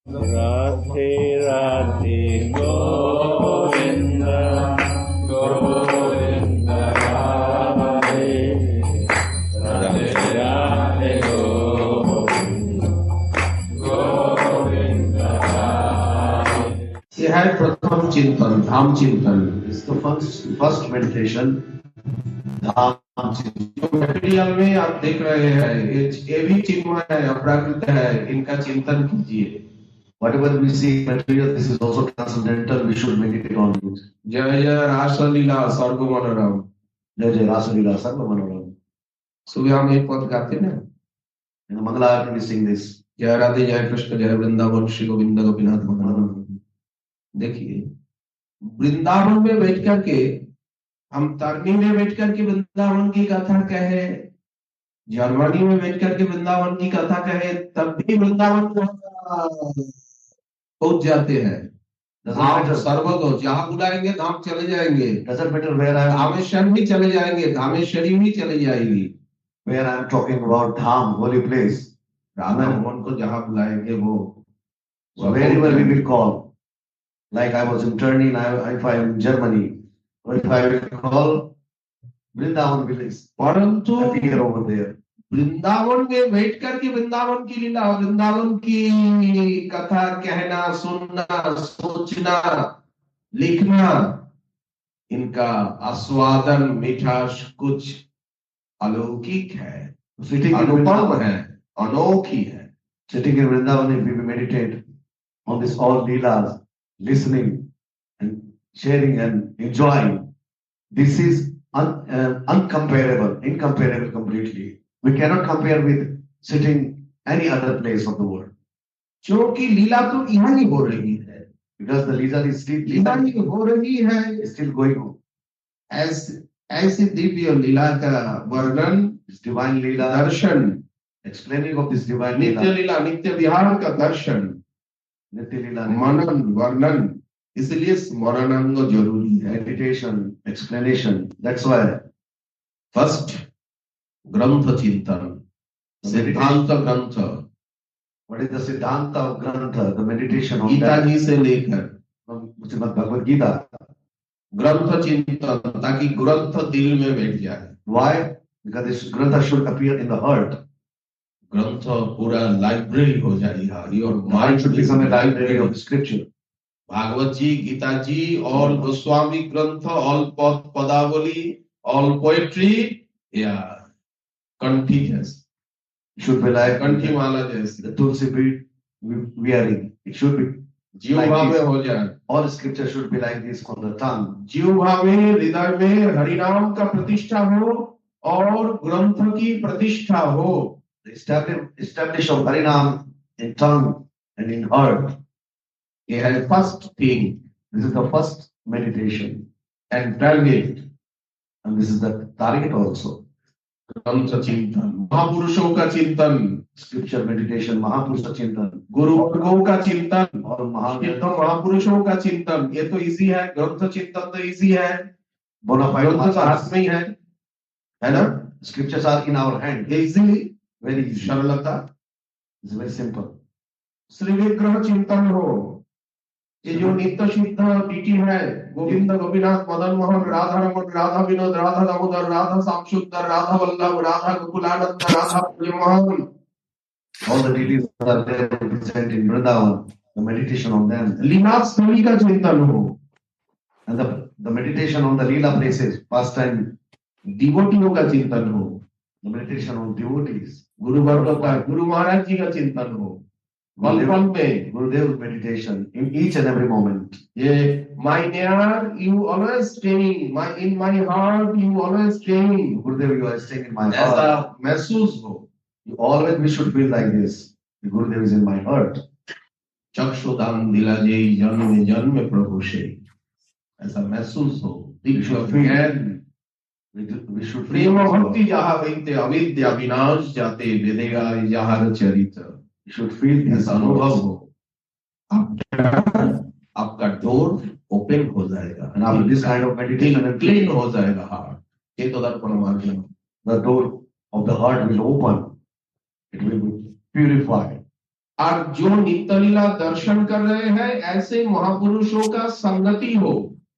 राधे राधे गोविंद गोविंद राधे राधे राधे गोविंद गोविंद राधे। यह है प्रथम चिंतन, धाम चिंतन। It's the first meditation, धाम चिंतन। मटेरियल में आप देख रहे हैं ये भी चिन्मय है, अप्राकृत है, इनका चिंतन कीजिए। Whatever we see material, this is also transcendental. We should meditate on it. जय जय रासलीला सर्व मनोरम, जय जय रासलीला सर्व मनोरम। सुबह हम एक पद गाते ना, In the Mangala Arati we sing this. जय राधे जय कृष्ण जय वृंदावन श्री गोविंद गोपीनाथ महाराज। देखिए वृंदावन में बैठ करके हम तरनी में बैठ करके वृंदावन की कथा कहे, जर्मनी में बैठ करके वृंदावन की कथा कहे, तब भी वृंदावन पहुंच जाते हैं। धाम सर्वगो, जहां बुलाएंगे धाम चले जाएंगे। Doesn't matter where I am, धामेश्वर भी चले जाएंगे, धामेश्वरी भी चले जाएगी। where I am talking about Dham, holy place. Radha Mohan को जहां बुलाएंगे वो So wherever we will call, like I was in Turkey, if I am in Germany, or if I will call Vrindavan village, परंतु appear over there. वृंदावन में बैठ करके वृंदावन की लीला, वृंदावन की कथा कहना, सुनना, सोचना, लिखना, इनका आस्वादन मिठास कुछ अलौकिक है, अनुपम है, अनोखी है। Sitting in Vrindavan, if we meditate on this all leelas, listening and sharing and enjoying, this is incomparable completely. We cannot compare with sitting any other place of the world. क्योंकि लीला तो यहाँ ही हो रही है, Because the leela is still, लीला ही हो रही है, is still going on. ऐसी दिव्य लीला का वर्णन, This divine leela, Darshan, explaining of this divine नित्य leela, लीला, नित्य विहार का दर्शन, Nitya leela, मनन, वर्णन, इसलिए स्मरणांग जरूरी है। meditation, explanation. That's why first ग्रंथ चिंतन, सिद्धांत ग्रंथ, what is the Siddhanta of Grantha, the meditation on Gita that, जी से लेकर from Srimad Bhagavad Gita. ग्रंथ चिंतन, ताकि ग्रंथ दिल में बैठ जाए। Why? Because this Grantha should appear in the heart. ग्रंथ पूरा लाइब्रेरी हो जाएगा, your The heart mind should become a library of scripture. Bhagwat ji, Gita ji, all Goswami ग्रंथ, ऑल पदावली, ऑल पोएट्री, या कंठी जैसे, It should be like कंठी माला जैसे the Tulsi bead wearing. It should be जीवभा में हो जाए। all scripture should be like this on the tongue. जीवभा में, हृदय में हरिनाम का प्रतिष्ठा हो और ग्रंथ की प्रतिष्ठा हो। Establish of Harinam in tongue and in heart. ये है first thing This is the first meditation. And target. And this is the target also. ग्रंथ चिंतन, महापुरुषों का चिंतन, Scripture meditation, Mahapurusha Chintan, गुरु वर्गों का चिंतन और महापुरुषों का चिंतन। ये तो इजी है, ग्रंथ चिंतन तो इजी है, Bonafide ग्रंथ तो हाथ में ही है ना? Scriptures are in our hand. ये इजी, Very easy. सरलता। It's very simple. श्री विग्रह चिंतन हो, ये जो नित्य शुद्ध डीटी है, गोविंद गोपीनाथ मदन मोहन राधा रमन राधा विनोद राधा दामोदर राधा श्याम सुंदर Radha Vallabh Radha Gokulanand Radha Brijmohan, All the deities are there present in Vrindavan. The meditation on them. लीला स्थली का चिंतन हो, And the meditation on the Leela places, pastime, डिवोटियों का चिंतन हो, the meditation on devotees. गुरु वर्ग का, गुरु महाराज जी का चिंतन हो, पल पल में। Gurudev's meditation in each and every moment. ये my near you always staying, my in my heart you always staying, Gurudev, you are staying in my heart. ऐसा महसूस हो। We should feel like this. The Gurudev is in my heart. चक्षुदान दिला जे जन्म जन्म प्रभु से, ऐसा महसूस हो। दीक्षा ज्ञान We should प्रेम feel भक्ति जहाँ वैते अविद्या विनाश जाते वेदेगा जहाँ चरित्र, We should feel this ऐसा अनुभव हो, आपका डोर ओपन हो जाएगा। And after this kind of meditation and clean हो जाएगा हार्ट। चेतो दर्पण माध्यम, the door of the heart will open. It will be purified. और जो नित्य लीला दर्शन कर रहे हैं ऐसे महापुरुषों का संगति हो,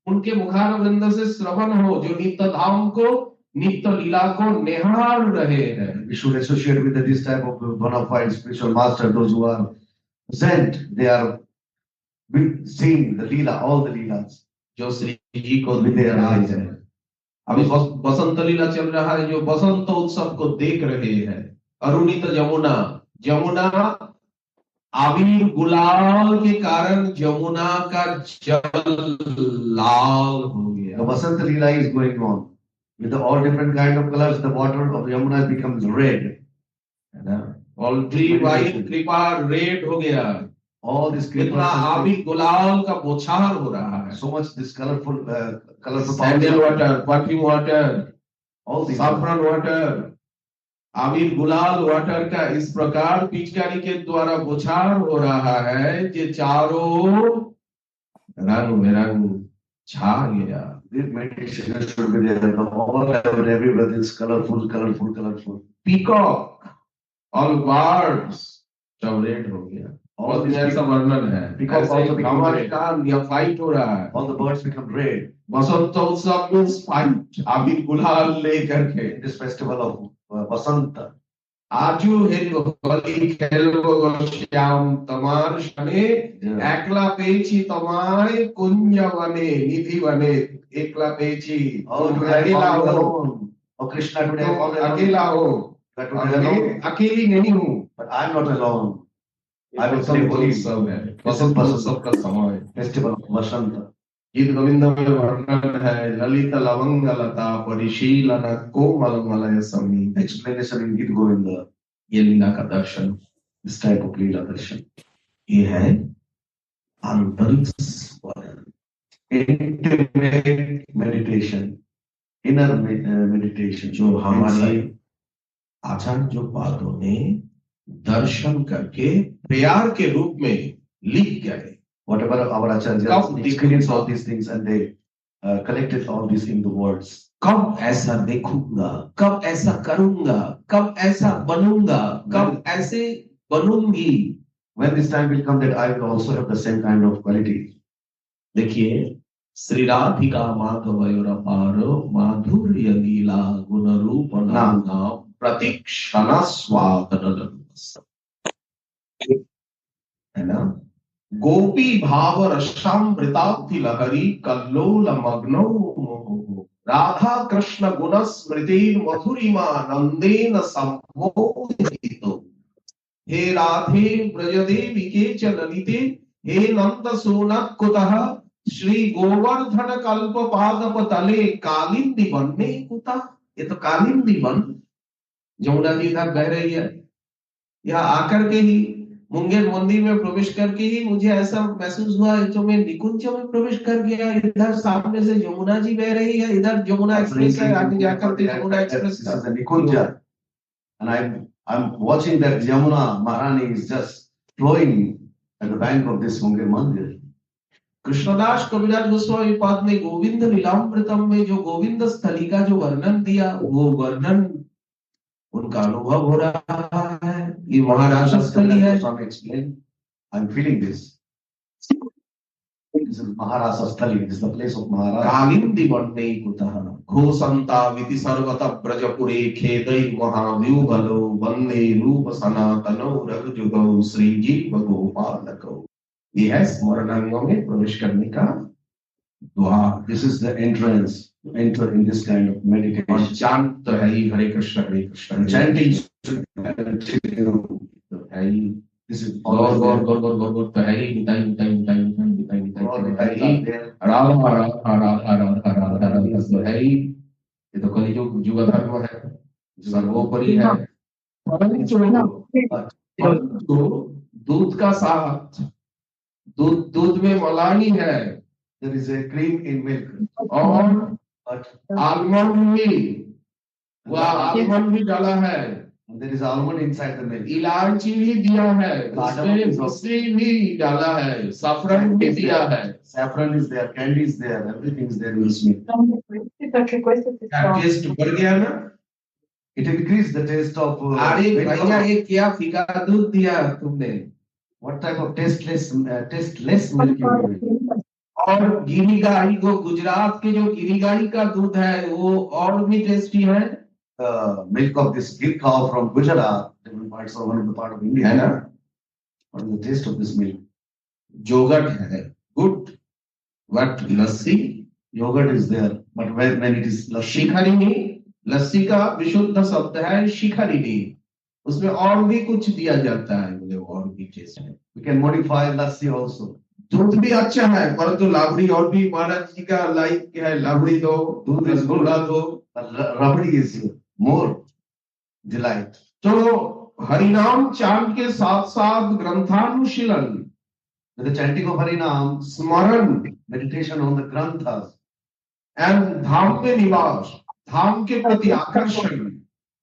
उनके मुखारविंद से श्रवण हो, जो नित्य धाम को नित्य लीला को निहार रहे हैं। We should associate with this type of bona fide spiritual master, those who are sent, they are seeing the leela, all the leelas. जो श्री जी को देख रहे हैं। अभी बसंत लीला चल रहा है, जो बसंत उत्सव को देख रहे हैं। अरुणित जमुना, जमुना अबीर गुलाल के कारण जमुना का जल लाल हो गया। The Vasant Leela is going on. With all different kind of colors, the water of Yamuna becomes red. है ना? ऑलरेडी वाइट कृपा रेड हो गया। All this कितना अबीर गुलाल का बौछार हो रहा है। so much this colorful sandal water, perfume water, all these saffron water, अबीर गुलाल वाटर का इस प्रकार पिचकारी के द्वारा बौछार हो रहा है कि चारों रंग बिरंग छा गया। this meditation should be there. All over everywhere is colorful, colorful, colorful. Peacock, all birds सब रेड हो गया। All this ऐसा वर्णन है। Peacock also become red. या फाइट हो रहा है। All the birds become red. बसंत उत्सव में फाइट, अबीर गुलाल लेकर के। This festival of Vasanta. आजू होली खेलो श्याम तमार शने, एकला पेची तमाय कुंज वने निधि वने, एकला पेची। Oh, today I am alone. Oh, Krishna, today I am अकेला हो, But today alone. अकेली नहीं हूँ। But I am not alone. I will Basant play holy उत्सव है, बसंत उत्सव का समय। festival of Vasanta. गीत गोविंद में वर्णन है, ललित लवंग लता परिशीलन कोमल मलय समी। Explanation in Gita Govinda. ये लीला का दर्शन, This type of Leela Darshan. ये है आंतरिक स्वर, Intimate meditation. Inner meditation. जो हमारे आचार्य जो पादों ने दर्शन करके प्यार के रूप में लिख गए। Whatever our acharyas experienced all these things and they collected all these in the words. कब ऐसा देखूंगा, कब ऐसा करूंगा, कब ऐसा बनूंगा, कब ऐसे बनूंगी। When this time will come that I will also have the same kind of quality. देखिए, श्री राधिका माधवयोर अपार माधुर्य लीला गुण रूप नाम प्रतीक्षण स्वादन, है ना? गोपी भाव रसामृताब्धि लहरी कल्लोल मग्नो मुहुः, राधा कृष्ण गुण स्मृति मधुरिमा नंदेन सम्मोहितो। हे राधे ब्रजदेवी के च ललिते, हे नंद सोनक कुतः, श्री गोवर्धन कल्प पादप तले कालिंदी बनने कुतः। ये तो कालिंदी बन जमुना जी इधर बह रही है। यहाँ आकर के ही मुंगेर मंदिर में प्रवेश करके ही मुझे ऐसा महसूस हुआ तो मैं निकुंज में प्रवेश कर गया। इधर सामने से यमुना जी बह रही है, इधर यमुना एक्सप्रेस है, आगे जाकर के Yamuna express This is the Nikunja, and I'm watching that Yamuna Maharani is just flowing at the bank of this Munger Mandir. Krishnadas Kaviraj Goswami पाद ने गोविंद लीलामृतम में जो गोविंद स्थली का जो वर्णन दिया, वो वर्णन उनका अनुभव हो रहा है। ये महाराज स्थली है। I'm feeling this. This is Maharasa Sthali. This is the place of Maharasa. Kalindi बनने कुतः घोषंता विधि सर्वत ब्रजपुरे खेदै महाव्यूहलो वंदे रूप सनातनो रघुजुगौ श्री जीव गोपालको। ये है स्मरणांगों में प्रवेश करने का द्वार। This is the entrance to enter in this kind of और meditation. चांत है ही हरे Krishna And chanting should continue. है ही। This is Gaur always Gaur there. गौर गौर गौर गौर तो है ही। Nitai Nitai Nitai Nitai Nitai All the Nitai times है ही। are there. राधा राधा राधा राधा राधा राधा तो है ही। ये तो कलियुग युग धर्म है, सर्वोपरि है। तो दूध का साथ, दूध में मलाई है There is a cream in milk. और But आलमंड भी, वह आलमंड भी डाला है, there is almond inside the milk. इलायची भी दिया है, उसमें मिश्री भी डाला है, सफरन भी दिया है। Saffron is there, candy is there, everything is there in this milk. Taste बढ़ गया ना? It increases the taste of. अरे भैया, ये क्या फीका दूध दिया तुमने? What type of tasteless milk you give? और गिरी गाय को, गुजरात के जो गिरी गाय का दूध है वो और भी टेस्टी है, Milk of this gill cow from Gujarat, different parts of one of the part of है India. ना? What is the taste of this milk? जोगट है, good, but lassi, Yogurt is there, but when it is lassi, शिखरिणी, लस्सी का विशुद्ध शब्द है शिखरिणी, उसमें और भी कुछ दिया जाता है, मुझे और भी टेस्ट है। we can modify lassi also. दूध भी अच्छा है, परंतु लाबड़ी और भी महाराज जी का लाइक क्या है, लाबड़ी दो, दूध रसगुल्ला दो, Rabdi is more delight. तो हरिनाम चांद के साथ साथ ग्रंथानुशीलन, With the chanting of Harinam, स्मरण, meditation on the granthas, and धाम में निवास, धाम के प्रति आकर्षण,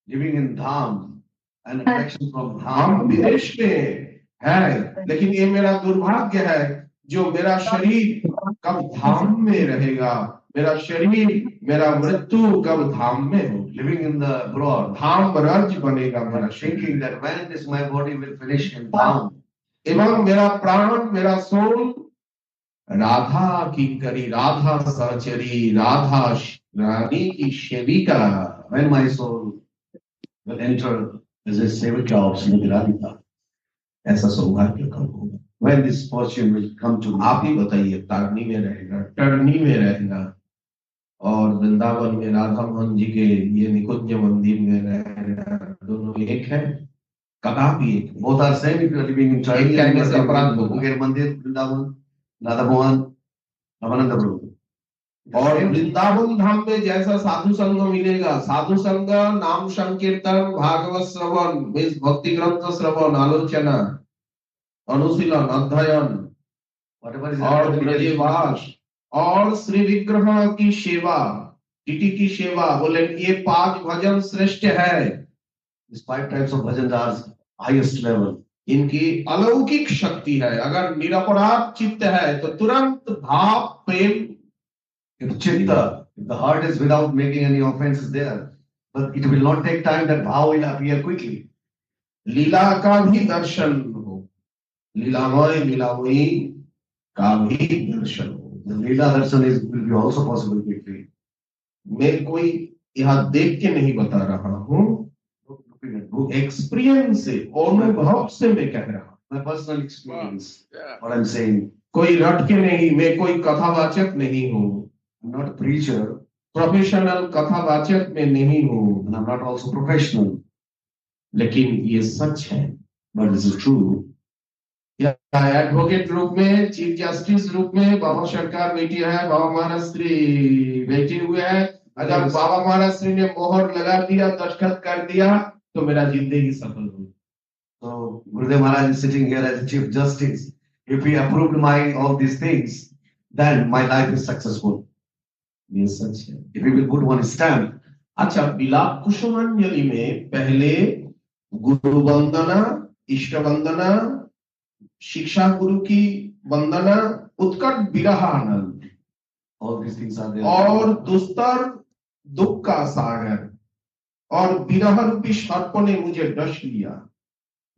living in dham and attraction from हम dham. विदेश में है, लेकिन ये मेरा दुर्भाग्य है जो मेरा शरीर कब धाम में रहेगा, मेरा शरीर, मेरा मृत्यु कब धाम में हो, Living in the abroad, धाम रज बनेगा मेरा but शरीर, thinking that when is my body will finish in dham. एवं मेरा प्राण, मेरा सोल राधा किंकरी, राधा सहचरी, राधा रानी की सेविका, When my soul will enter as a sevika of Srimati Radhika, ऐसा सौभाग्य कब होगा? when this fortune will come to me. आप ही बताइए, तारनी में रहेगा, टर्नी में रहेगा, और वृंदावन में राधा मोहन जी के ये निकुंज मंदिर में रहेगा, दोनों एक है, कदापि एक नहीं। Both are same if you are living in China. एक कहने से अपराध होगा। Munger Mandir, Vrindavan, Radha Mohan, Ramananda Prabhu. और वृंदावन धाम में जैसा साधु संग मिलेगा, साधु संग, नाम संकीर्तन, भागवत श्रवण, भक्ति ग्रंथ श्रवण, आलोचना, अनुशीलन, अध्ययन, Whatever is और happening, ब्रजवास और श्री विग्रह की सेवा, टीटी की सेवा, बोले ये 5 भजन श्रेष्ठ है, these 5 types of bhajans are highest level. इनकी अलौकिक शक्ति है। अगर निरपराध चित्त है तो तुरंत भाव प्रेम, If chitta, if the heart is without making any offenses there, but it will not take time, that bhav will appear quickly. लीला का भी दर्शन हो, लीलामय लीलामयी का भी दर्शन हो। The Leela darshan will be also possible quickly. मैं कोई यहाँ देख के नहीं बता रहा हूँ, Looking at book, एक्सपीरियंस से, अनुभव से मैं कह रहा हूँ, my personal experience, what I'm saying. कोई रट के नहीं, मैं कोई कथावाचक नहीं हूँ, I'm not a preacher, professional कथावाचक में नहीं हूँ, and I'm not also professional, लेकिन ये सच है। but this is true. या एडवोकेट रूप में, चीफ जस्टिस रूप में बाबा सरकार बैठी है, बाबा महाराज श्री बैठे हुए हैं, अगर बाबा महाराज श्री ने मोहर लगा दिया, दस्तखत कर दिया, तो मेरा जिंदगी सफल होगी। So Gurudev Maharaj is sitting here as a chief justice. If he approved my all these things, then my life is successful. ये सच है। If he will put one stamp, अच्छा, विलाप कुसुमांजलि में पहले गुरु वंदना, इष्ट वंदना, शिक्षा गुरु की वंदना, उत्कट विरह आनंद, all these things are there. और दुस्तर दुख का सागर, और विरह रूपी सर्प ने मुझे डस लिया,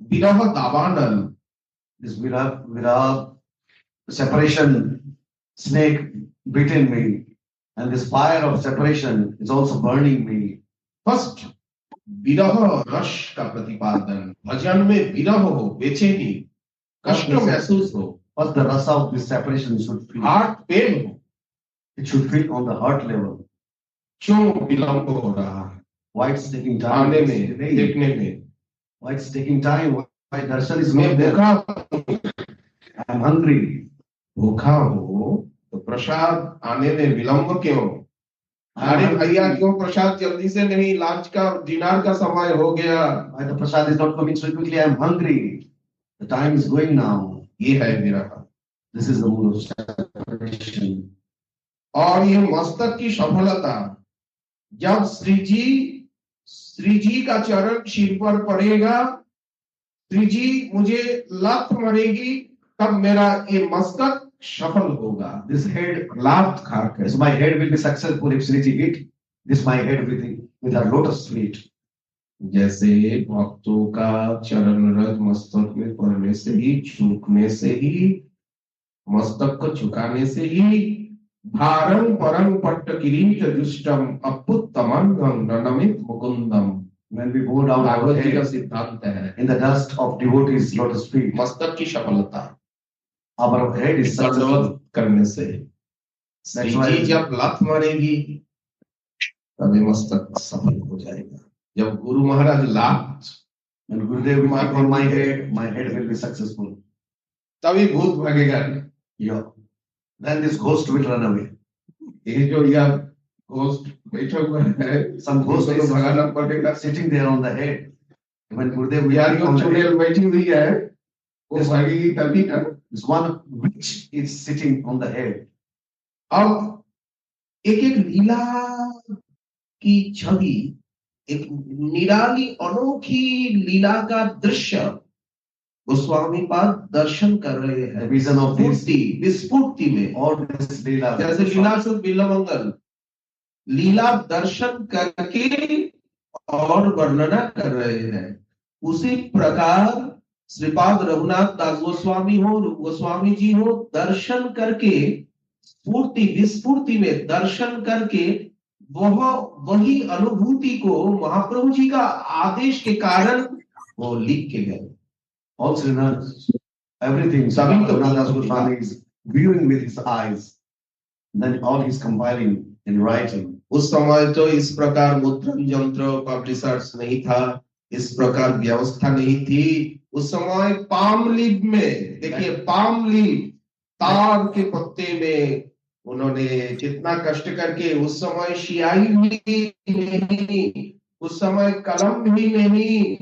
विरह दावानल, This virah, separation, snake bitten me, and this fire of separation is also burning me. First विरह रस का प्रतिपादन, भजन में विरह हो, बेचैनी, कष्ट महसूस हो, First, the rasa of this separation should feel. Heart pen हो, It should feel on the heart level. क्यों विलंब हो रहा है Why it's taking time? आने में, देखने में? Why it's taking time? Why darshan is मैं not there? भूखा, I'm hungry. भूखा हो तो प्रसाद आने में विलंब क्यों? अरे भैया क्यों प्रसाद जल्दी से नहीं, लंच का डिनर का समय हो गया। Why the prasad is not coming so quickly? I'm hungry. The time is going now. ये है मेरा। This is the mood of separation. और ये मस्तक की सफलता, जब श्री जी का चरण सिर पर पड़ेगा, श्री जी मुझे लत मरेगी, तब मेरा ये मस्तक सफल होगा। This head, लात खाकर yes, my head will be successful if Sriji hit this my head with her lotus feet. जैसे भक्तों का चरण रज मस्तक में पड़ने से ही, झुकने से ही, मस्तक को झुकाने से ही, भारं परं पट्ट किरीट दुष्टम अपुत्तमं ननमित Mukundan, When we bow down our Bhagavat जी का head सिद्धांत है। in the dust of devotees' lotus feet, मस्तक की सफलता our head is successful. दंडवत करने से, That's why जी जब लात मारेगी तभी मस्तक सफल हो जाएगा। जब गुरु महाराज लात when Gurudev will mark on my head will be successful. तभी भूत भागेगा। Yeah. Then this ghost will run away. ये जो यह घोस्ट बैठा हुआ है, Some ghost उसको is भगाना पड़ेगा। sitting there on the head. When Gurudev will यार mark जो on the head, चुड़ैल बैठी हुई है वो भागेगी तभी ना। this one witch is sitting on the head. अब एक एक लीला की छवि, एक निराली अनोखी लीला का दृश्य गोस्वामी पाद दर्शन कर रहे हैं। The vision of this, विस्फूर्ति में, all this Leela. जैसे लीला शुद्ध बिल्वमंगल लीला दर्शन करके और वर्णना कर रहे हैं, उसी प्रकार श्रीपाद रघुनाथ दास गोस्वामी हो, रूप गोस्वामी जी हो, दर्शन करके स्फूर्ति विस्फूर्ति में दर्शन करके वही अनुभूति को महाप्रभु जी का आदेश के कारण वो लिख के गए। All sinners, everything. सभी को Raghunath Das Goswami is viewing with his eyes. Then all he's compiling in writing. उस समय तो इस प्रकार मुद्रण यंत्र पब्लिशर्स नहीं था, इस प्रकार व्यवस्था नहीं थी। उस समय पाम लीफ में, देखिए पाम लीफ, तार के पत्ते में उन्होंने कितना कष्ट करके, उस समय स्याही भी नहीं, उस समय कलम भी नहीं,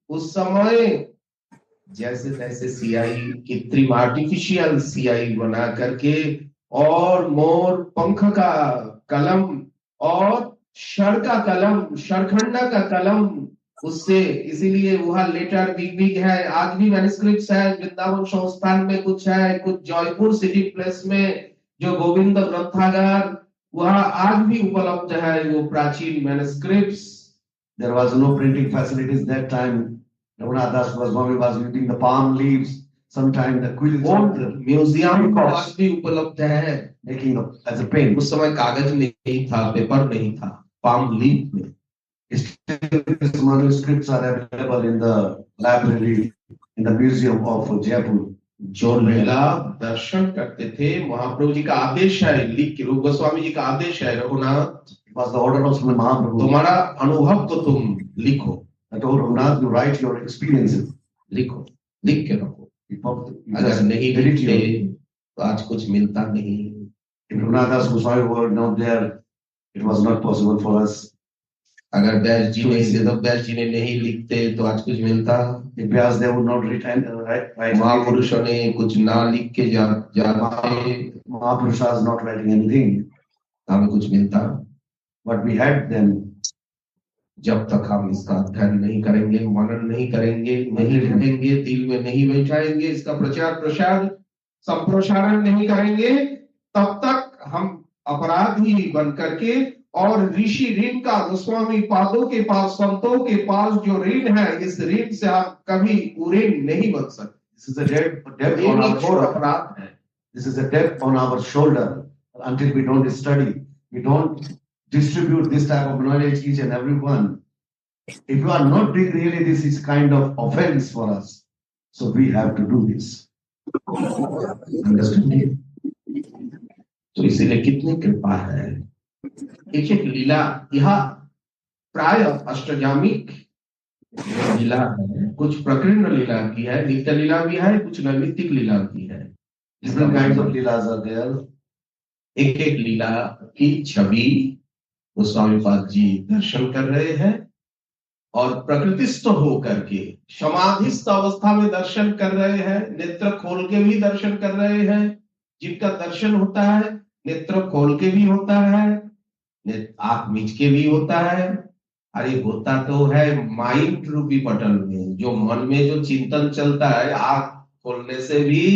उस समय जैसे तैसे स्याही, कृत्रिम आर्टिफिशियल स्याही बना करके और मोर पंख का कलम और शर का कलम, शरखंडा का कलम, उससे इसीलिए वहाँ लेटर बिग बिग है। आज भी मैन्युस्क्रिप्ट्स है, वृंदावन संस्थान में कुछ है, कुछ जयपुर सिटी प्लेस में जो गोविंद ग्रंथागार, वहाँ आज भी उपलब्ध है वो प्राचीन manuscripts. There was no printing facilities that time. Raghunath Das Goswami was using the palm leaves. Sometimes the quills of the museum का आज भी उपलब्ध है, making as a pen. उस समय कागज नहीं था, पेपर नहीं था, पाम लीफ में। Still, these manuscripts are available in the library in the museum of Jaipur. जो लीला दर्शन करते थे, महाप्रभु जी का आदेश है, लिख के, रूप गोस्वामी जी का आदेश है, Raghunath It was the order of Srimad Mahaprabhu. तुम्हारा अनुभव तो तुम लिखो, I told Raghunath, you write your experiences. लिखो, लिख के रखो। You अगर just नहीं edit लिखते your. तो आज कुछ मिलता नहीं। If Raghunath Das Goswami were not there, it was not possible for us. अगर व्यास जी नहीं, वेद व्यास जी ने नहीं लिखते तो आज कुछ मिलता। If Vyasdev would not write महापुरुषों ने कुछ ना लिख के जाते Mahapurushas is not writing anything. हमें कुछ मिलता। But we had them. जब तक हम इसका अध्ययन नहीं करेंगे, मनन नहीं करेंगे, नहीं लिखेंगे, दिल में नहीं बैठाएंगे, इसका प्रचार प्रसार संप्रसारण नहीं करेंगे, तब तक हम अपराधी बन करके और ऋषि ऋण का, गोस्वामी पादों के पास, संतों के पास जो ऋण है, इस ऋण से आप कभी ऋण नहीं बन सकते। This is a debt on our shoulder. अपराध है। This is a debt on our shoulder. Until we don't study, we don't distribute this type of knowledge each and every one. If you are not doing really, this is kind of offense for us. So we have to do this. Understand? तो इसीलिए कितनी कृपा है। एक एक लीला यहाँ प्राय अष्टजामिक लीला है, कुछ प्रकीर्ण लीला की है, नित्य लीला भी है, कुछ नैमित्तिक लीला की है। Different kinds of leelas are there. एक एक लीला की छवि गोस्वामी पाद जी दर्शन कर रहे हैं और प्रकृतिस्थ होकर के समाधिस्थ अवस्था में दर्शन कर रहे हैं। नेत्र खोल के भी दर्शन कर रहे हैं, जिनका दर्शन होता है नेत्र खोल के भी होता है, आंख मीच के भी होता है। अरे होता तो है माइंड रूपी पटल में, जो मन में जो चिंतन चलता है, आंख खोलने से भी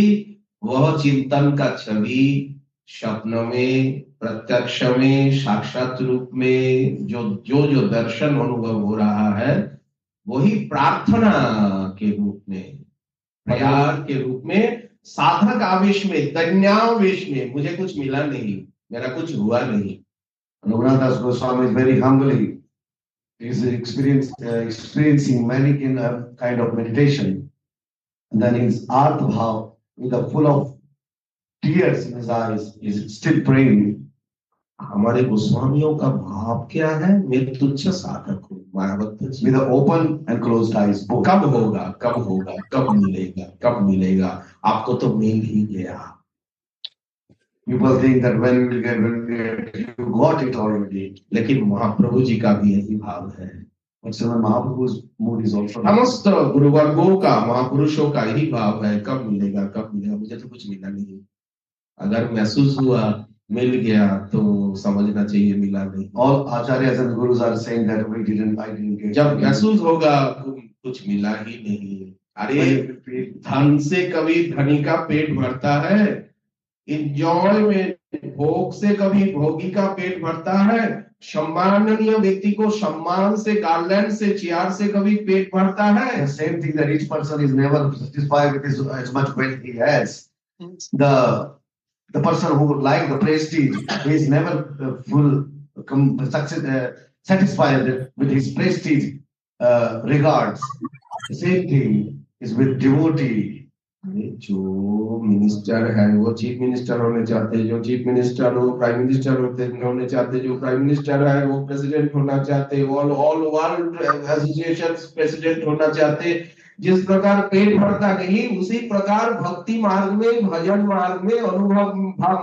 वह चिंतन का छवि स्वप्न में, प्रत्यक्ष में, साक्षात रूप में जो जो जो दर्शन अनुभव हो रहा है, वही प्रार्थना के रूप में, प्यार के रूप में, साधक आवेश में, दन्यावेश में, मुझे कुछ मिला नहीं, मेरा कुछ हुआ नहीं। Raghunath Das Goswami is very humbly is experiencing many kind of meditation, and then his Artha Bhav, with a full of tears in his eyes, is still praying. हमारे गोस्वामियों का भाव क्या है? मैं तुच्छ साधक हूँ, मायावत With the open and closed eyes both. कब होगा, कब होगा, कब मिलेगा, कब मिलेगा? आपको तो मिल ही गया। People think that when we will get, you got it already. लेकिन महाप्रभु जी का भी यही भाव है। But Srimad Mahaprabhu's mood is also. समस्त गुरुवर्गों का, महापुरुषों का यही भाव है, कब मिलेगा, कब मिलेगा? मुझे तो कुछ मिला नहीं। अगर महसूस हुआ मिल गया तो समझना चाहिए मिला नहीं। All acharyas and gurus are saying that I didn't get. जब महसूस होगा कुछ मिला ही नहीं। अरे धन से कभी धनी का पेट भरता है, इंजॉय में भोग से कभी भोगी का पेट भरता है, सम्माननीय व्यक्ति को सम्मान से, गार्लैंड से, चेयर से कभी पेट भरता है। The same thing, that each person is never satisfied with as much wealth he has. The person who would like the prestige, he is never satisfied with his prestige regards. The same thing is with devotee. जो minister है वो chief minister होने चाहते, जो chief minister हो prime minister होने चाहते, जो प्राइम मिनिस्टर है वो प्रेसिडेंट होना चाहते, ऑल वर्ल्ड एसोसिएशन प्रेसिडेंट होना चाहते। जिस प्रकार पेट भरता नहीं, उसी प्रकार भक्ति मार्ग में, भजन मार्ग में, अनुभव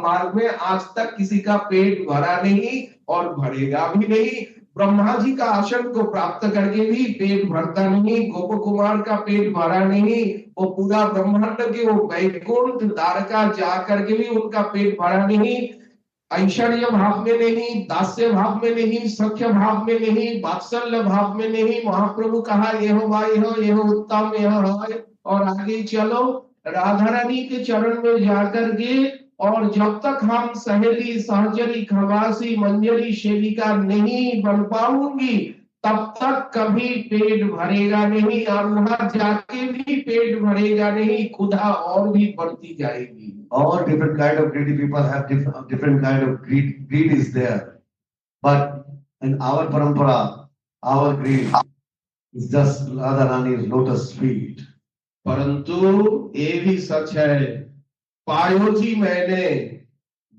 मार्ग में आज तक किसी का पेट भरा नहीं और भरेगा भी नहीं। ब्रह्मा जी का आसन को प्राप्त करके भी पेट भरता नहीं, गोप कुमार का पेट भरा नहीं, वो पूरा ब्रह्मांड के वो वैकुंठ द्वारका जा करके भी उनका पेट भरा नहीं। ऐश्वर्य भाव में नहीं, दास्य भाव में नहीं, सख्य भाव में नहीं, वात्सल्य भाव में नहीं। महाप्रभु कहा यह उत्तम यह है, और आगे चलो राधा रानी के चरण में जाकर के, और जब तक हम सहेली, सहचरी, खवासी, मंजरी, सेविका नहीं बन पाऊंगी तब तक कभी पेट भरेगा नहीं, और वहां जाके भी पेट भरेगा नहीं, खुदा और भी बढ़ती जाएगी। All different kind of greedy people have different kind of greed is there, but in our parampara, our greed is just Radha Rani's lotus feet. परंतु ये भी सच है, पायो जी मैंने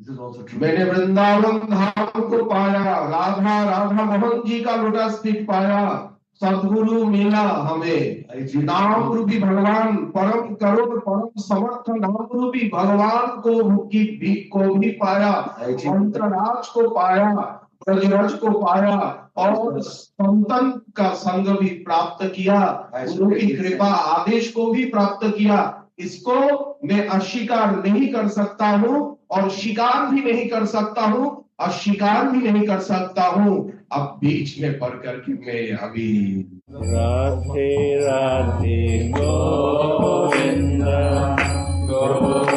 वृंदावन धाम को पाया, राधा मोहन जी का लोटस फीट पाया, सदगुरु मिला हमें, नाम रूपी भगवान, परम करुण परम समर्थ नाम रूपी भगवान को भी पाया, मंत्रराज को पाया, ब्रजराज को पाया, और संतन का संग भी प्राप्त किया, गुरु की कृपा आदेश को भी प्राप्त किया। इसको मैं अस्वीकार नहीं कर सकता हूँ और स्वीकार भी नहीं कर सकता हूँ, अस्वीकार भी नहीं कर सकता हूँ। अब बीच में पढ़ करके मैं अभी राधे राधे गोविंद गोविंद